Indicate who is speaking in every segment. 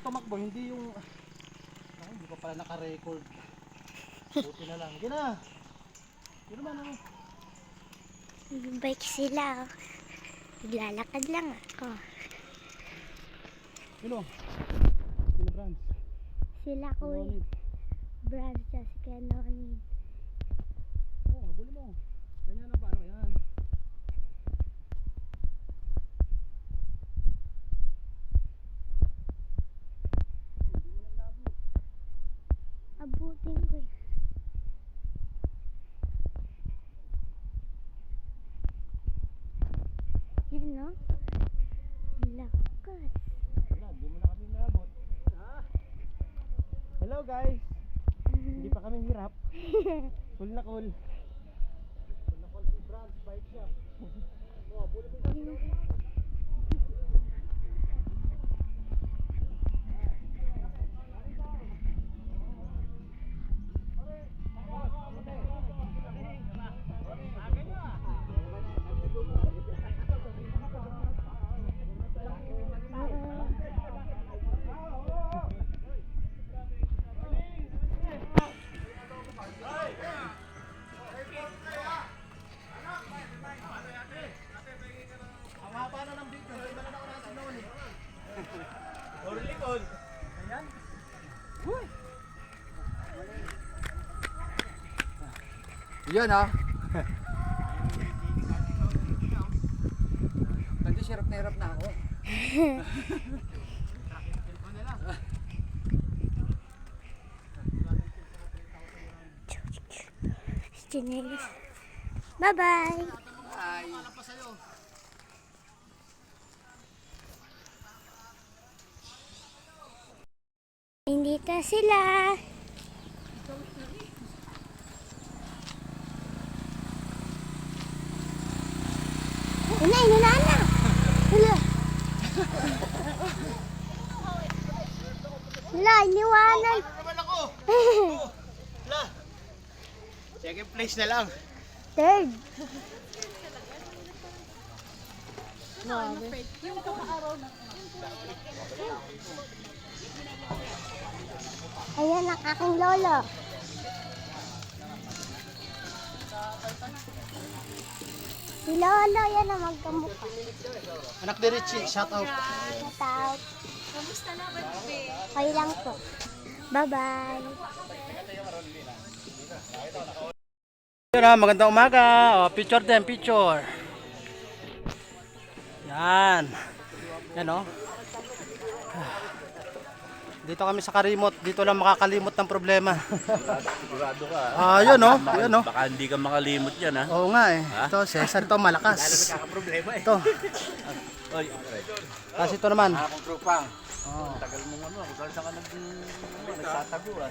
Speaker 1: tumakbo, hindi yung... Ay, hindi ko pala naka-record. Buti na lang. Hindi na. Hindi naman ako.
Speaker 2: Bike sila. Naglalakad lang ako.
Speaker 1: Sino? Sino Brans?
Speaker 2: Sila ko eh. Brad siya si Kenonid.
Speaker 1: Oo, habulin mo. Ganyan na paano, yan. Hindi mo na inabot.
Speaker 2: Abutin ko eh. Yan no? Lakas.
Speaker 1: Wala, hindi mo na kami inabot. Hello guys. Hindi pa kami hirap. Cool na cool. Cool na cool si Brans, bike shop. Oh, habulin mo isa.
Speaker 3: Yun ha. Hindi, hirap na ako.
Speaker 2: Chinelis. Bye-bye.
Speaker 3: Ay.
Speaker 2: Nandito sila. Inay, na. Hala. Hala, iniwanan.
Speaker 1: Naman ako. Wala. Second place na lang.
Speaker 2: Third. Ayan ang aking lolo. Si lolo, yan ang magkamukha.
Speaker 1: Anak ni Richie, shout out.
Speaker 2: Shout out. Kamusta na ba, okay lang po. Bye-bye.
Speaker 1: Yun ha, magandang umaga. O, picture din, picture. Yan. Yan o. Dito kami sa Karimot. Dito lang makakalimot ng problema.
Speaker 4: Sigurado ka.
Speaker 1: Yun o. Yun o.
Speaker 4: Baka hindi ka makalimot yan ha.
Speaker 1: Oo nga eh. Ito, Cesar to, malakas.
Speaker 4: Problema eh.
Speaker 1: Ito.
Speaker 4: Oy,
Speaker 1: Kasi ito naman.
Speaker 4: akong tropa. Tagal mo ano, kung saan ka nagsatago ah.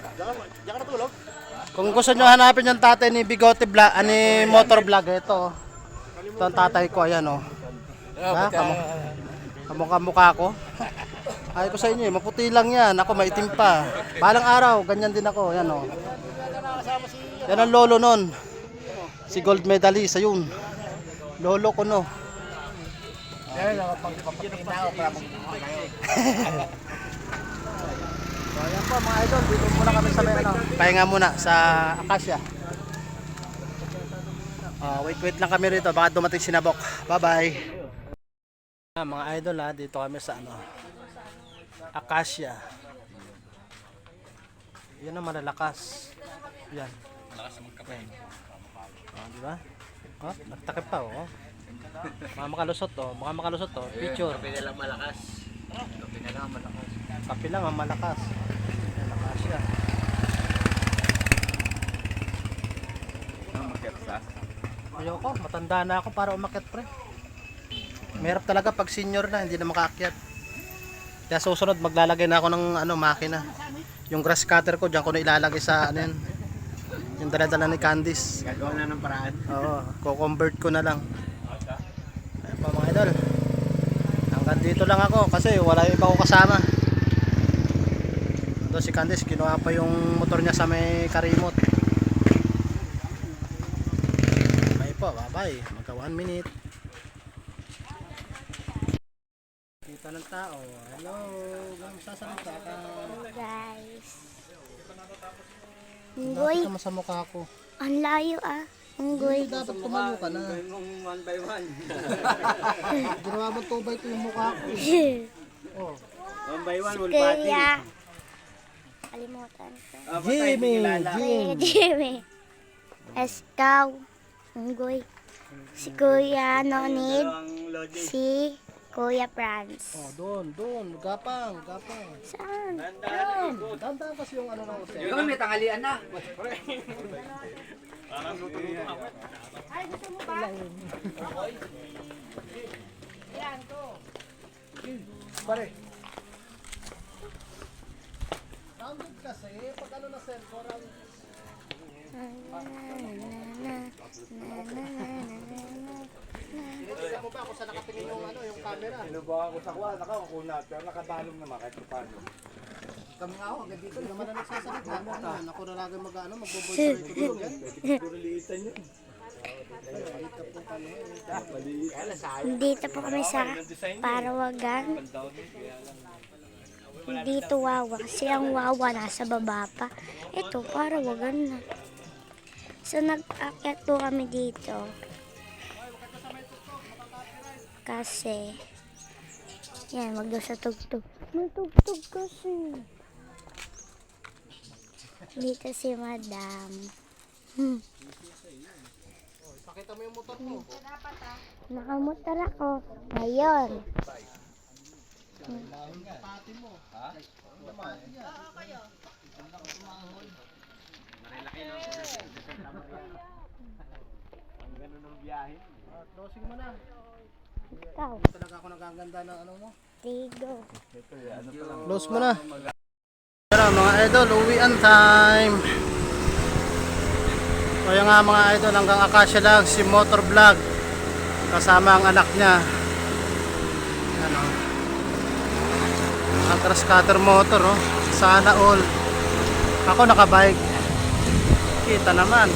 Speaker 4: Diyan ka natulog?
Speaker 1: Kung gusto nyo hanapin yung tatay ni Bigote Vlog, ni Motor Vlog, ito. Ito ang tatay ko, ayan o. Diba? Kamukha ko. Ay ko sa inyo, maputi lang yan. Ako maitim pa. Balang araw, ganyan din ako. Yan o. Yan ang lolo nun. Si gold medalist, ayun. Lolo ko no. So, ayan po mga idol, dito muna kami sa may ano, pahinga muna sa Acacia. Wait lang kami rito, baka dumating si Nabok. Bye bye. Mga idol ha, dito kami sa ano, Acacia. Yan ang malalakas. Yan.
Speaker 4: Malakas magkape.
Speaker 1: Di ba? Nagtakip pa oh. Baka makalusot oh. Picture.
Speaker 4: Kape na lang malakas. Kape na lang malakas.
Speaker 1: Kape lang ang malakas. Malakas siya.
Speaker 4: Umakyat sa.
Speaker 1: Ayoko, matanda na ako para umakyat pre. Mahirap talaga pag senior na, hindi na makaakyat. Kaya susunod maglalagay na ako ng ano, makina. Yung grass cutter ko, diyan ko na ilalagay sa ano yan. Yung dala-dala ni Candice.
Speaker 4: Gagawa na ng paraan.
Speaker 1: Oo, ko-convert ko na lang. Ayan pa mga idol. Hanggang dito lang ako kasi wala yung iba ko kasama. Ito si Candice, kinuha pa yung motor niya sa may Karimot. Bye po, bye-bye. Magka 1 minute. Kita ng tao. Hello guys. Magsasalita ka.
Speaker 2: Guys.
Speaker 1: Lapit
Speaker 2: Unggoy.
Speaker 1: naman sa mukha ko.
Speaker 2: Ang layo ah. Unggoy.
Speaker 1: Dapat tumayo ka na.
Speaker 4: One by one.
Speaker 1: Ginawa mo 2 by 2 yung mukha ko. Oh.
Speaker 4: One by one,
Speaker 2: Kuya. Kalimutan ko.
Speaker 1: Jimmy!
Speaker 2: Kuya Jimmy. Estaw. Unggoy. Si Kuya Nonid. Si Kuya Franz.
Speaker 1: Oh, doon. Gapang.
Speaker 2: Saan?
Speaker 1: Dandan kasi yung ano ng hotel.
Speaker 3: Yun, may tanghalian na.
Speaker 1: Pare. Rounded kasi, pag ano na sir, round. Tinitigan mo ba kung saan nakatingin yung ano, yung camera?
Speaker 4: Sinubukan ako sa kuha, nakakunat, pero nakadalong naman kahit paano.
Speaker 3: Kami nga ako, hanggang dito.
Speaker 1: Hindi naman na nagsasalita. Ako na lagi mag-voice record yan.
Speaker 4: Puro liitan yun.
Speaker 2: Dito po kami sa Parawagan. Dito wawa. Kasi ang wawa nasa baba pa. Ito, Parawagan na. So nag-akyat po kami dito. Kasi yan, wag daw sa tugtog. May tugtog kasi. Dito si Madam.
Speaker 1: Pakita mo yung motor mo.
Speaker 2: Nakamotor ako. Ngayon.
Speaker 1: Pati mo. Closing mo na.
Speaker 2: Ikaw.
Speaker 1: Talaga ako nagaganda ng ano mo.
Speaker 2: Tigo.
Speaker 1: Close mo na. Tara mga idol, uwian time. Kaya nga mga idol, hanggang Acacia lang si Motor Vlog. Kasama ang anak niya. Ano. Ang cross cutter motor, oh. Sana all. Ako nakabike. Kita naman.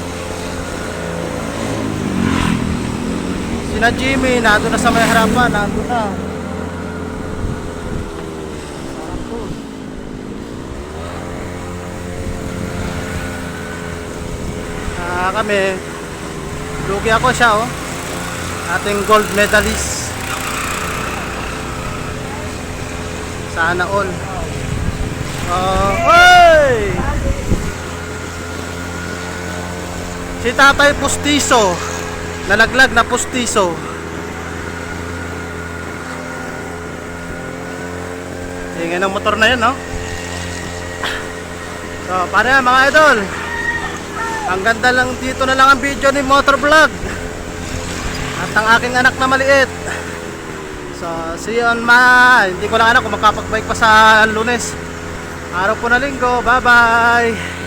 Speaker 1: Sina Jimmy, nandun na sa may harapan, nandun na. Sarap po. Kami, lugi ako siya, oh. Ating gold medalist. Sana all. Oy! Si Tatay Pustiso. Nalaglag na pustiso. Tingnan ang motor na yun, no? So, para mga idol. Ang ganda lang dito na lang ang video ni Motor Vlog. At ang aking anak na maliit. So, see you on Hindi ko lang anak kung makapag-bike pa sa Lunes. Araw po na linggo. Bye-bye.